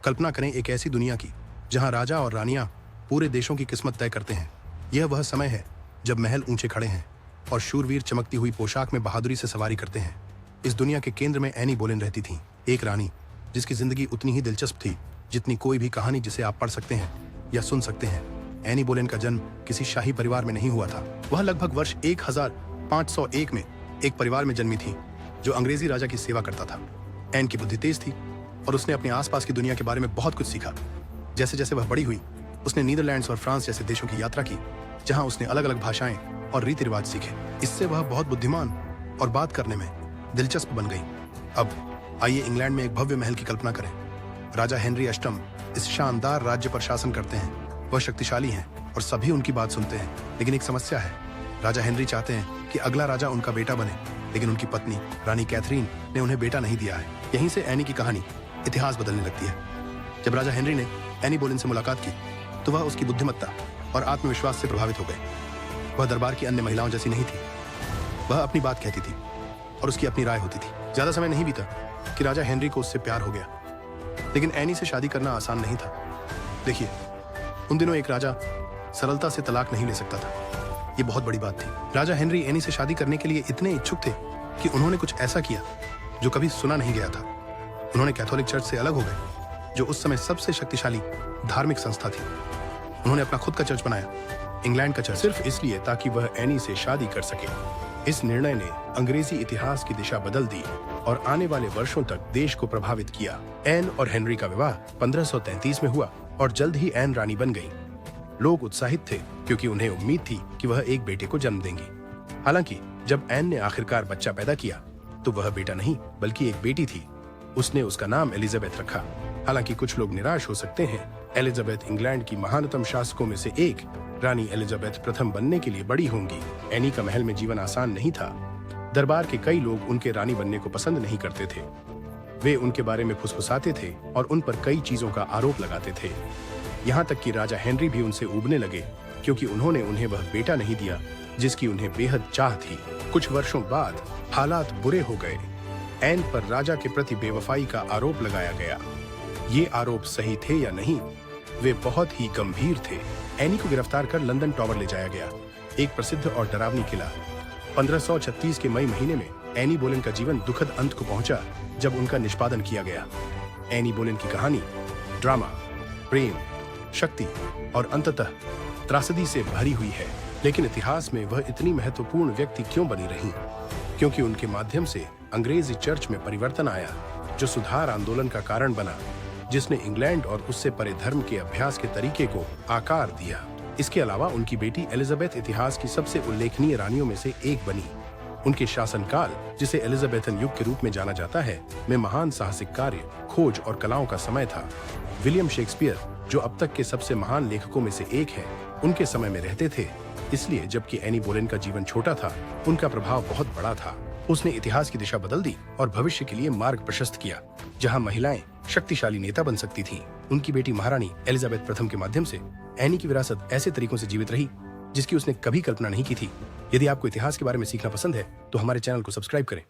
कल्पना करें एक ऐसी दुनिया की जहां राजा और रानियां पूरे देशों की किस्मत तय करते हैं। यह वह समय है जब महल ऊंचे खड़े हैं और शूरवीर चमकती हुई पोशाक में बहादुरी से सवारी करते हैं। इस दुनिया के केंद्र में एनी बोलेन रहती थी, एक रानी जिसकी जिंदगी उतनी ही दिलचस्प थी जितनी कोई भी कहानी जिसे आप पढ़ सकते हैं या सुन सकते हैं। एनी बोलेन का जन्म किसी शाही परिवार में नहीं हुआ था। वह लगभग वर्ष 1501 में एक परिवार में जन्मी थी जो अंग्रेजी राजा की सेवा करता था। एन की बुद्धि तेज थी और उसने अपने आसपास की दुनिया के बारे में बहुत कुछ सीखा। जैसे जैसे वह बड़ी हुई उसने नीदरलैंड्स और फ्रांस जैसे देशों की यात्रा की जहां उसने अलग अलग भाषाएं और रीति रिवाज सीखे। इससे वह बहुत बुद्धिमान और बात करने में दिलचस्प बन गई। अब आइए इंग्लैंड में एक भव्य महल की कल्पना करें। राजा हेनरी अष्टम इस शानदार राज्य पर शासन करते हैं। वह शक्तिशाली हैं और सभी उनकी बात सुनते हैं, लेकिन एक समस्या है। राजा हेनरी चाहते हैं कि अगला राजा उनका बेटा बने, लेकिन उनकी पत्नी रानी कैथरीन ने उन्हें बेटा नहीं दिया है। यहीं से एनी की कहानी इतिहास बदलने लगती है। जब राजा हेनरी ने एनी बोलेन से मुलाकात की तो वह उसकी बुद्धिमत्ता और आत्मविश्वास से प्रभावित हो गए। वह दरबार की अन्य महिलाओं जैसी नहीं थी। वह अपनी बात कहती थी और उसकी अपनी राय होती थी। ज्यादा समय नहीं बीता कि राजा हेनरी को उससे प्यार हो गया, लेकिन एनी से शादी करना आसान नहीं था। देखिए, उन दिनों एक राजा सरलता से तलाक नहीं ले सकता था। ये बहुत बड़ी बात थी। राजा हेनरी एनी से शादी करने के लिए इतने इच्छुक थे कि उन्होंने कुछ ऐसा किया जो कभी सुना नहीं गया था। उन्होंने कैथोलिक चर्च से अलग हो गए, जो उस समय सबसे शक्तिशाली धार्मिक संस्था थी। उन्होंने अपना खुद का चर्च बनाया, इंग्लैंड का चर्च, सिर्फ इसलिए ताकि वह एनी से शादी कर सके। इस निर्णय ने अंग्रेजी इतिहास की दिशा बदल दी और आने वाले वर्षों तक देश को प्रभावित किया। एन और हेनरी का विवाह 1533 में हुआ और जल्द ही एन रानी बन गई। लोग उत्साहित थे क्योंकि उन्हें उम्मीद थी कि वह एक बेटे को जन्म देंगी। हालांकि जब एन ने आखिरकार बच्चा पैदा किया तो वह बेटा नहीं बल्कि एक बेटी थी। उसने उसका नाम एलिजाबेथ रखा। हालांकि कुछ लोग निराश हो सकते हैं। एलिजाबेथ इंग्लैंड की महानतम शासकों में से एक रानी एलिजाबेथ प्रथम बनने के लिए बड़ी होंगी। एनी का महल में जीवन आसान नहीं था। दरबार के कई लोग उनके रानी बनने को पसंद नहीं करते थे। वे उनके बारे में फुसफुसाते थे और उन पर कई चीजों का आरोप लगाते थे। यहाँ तक कि राजा हेनरी भी उनसे ऊबने लगे क्योंकि उन्होंने उन्हें वह बेटा नहीं दिया जिसकी उन्हें बेहद चाह थी। कुछ वर्षों बाद हालात बुरे हो गए। एन पर राजा के प्रति बेवफाई का आरोप लगाया गया। ये आरोप सही थे या नहीं, वे बहुत ही गंभीर थे। एनी को गिरफ्तार कर लंदन टॉवर ले जाया गया, एक प्रसिद्ध और डरावनी किला। 1536 के मई महीने में एनी बोलेन का जीवन दुखद अंत को पहुंचा जब उनका निष्पादन किया गया। एनी बोलेन की कहानी ड्रामा, प्रेम, शक्ति और अंततः त्रासदी से भरी हुई है, लेकिन इतिहास में वह इतनी महत्वपूर्ण व्यक्ति क्यों बनी रही? क्योंकि उनके माध्यम से अंग्रेजी चर्च में परिवर्तन आया, जो सुधार आंदोलन का कारण बना, जिसने इंग्लैंड और उससे परे धर्म के अभ्यास के तरीके को आकार दिया। इसके अलावा उनकी बेटी एलिजाबेथ इतिहास की सबसे उल्लेखनीय रानियों में से एक बनी। उनके शासनकाल, जिसे एलिजाबेथन युग के रूप में जाना जाता है, में महान साहसिक कार्य, खोज और कलाओं का समय था। विलियम शेक्सपियर, जो अब तक के सबसे महान लेखकों में से एक है, उनके समय में रहते थे। इसलिए जबकि एनी बोलेन का जीवन छोटा था, उनका प्रभाव बहुत बड़ा था। उसने इतिहास की दिशा बदल दी और भविष्य के लिए मार्ग प्रशस्त किया, जहां महिलाएं शक्तिशाली नेता बन सकती थीं। उनकी बेटी महारानी एलिजाबेथ प्रथम के माध्यम से एनी की विरासत ऐसे तरीकों से जीवित रही जिसकी उसने कभी कल्पना नहीं की थी। यदि आपको इतिहास के बारे में सीखना पसंद है तो हमारे चैनल को सब्सक्राइब करें।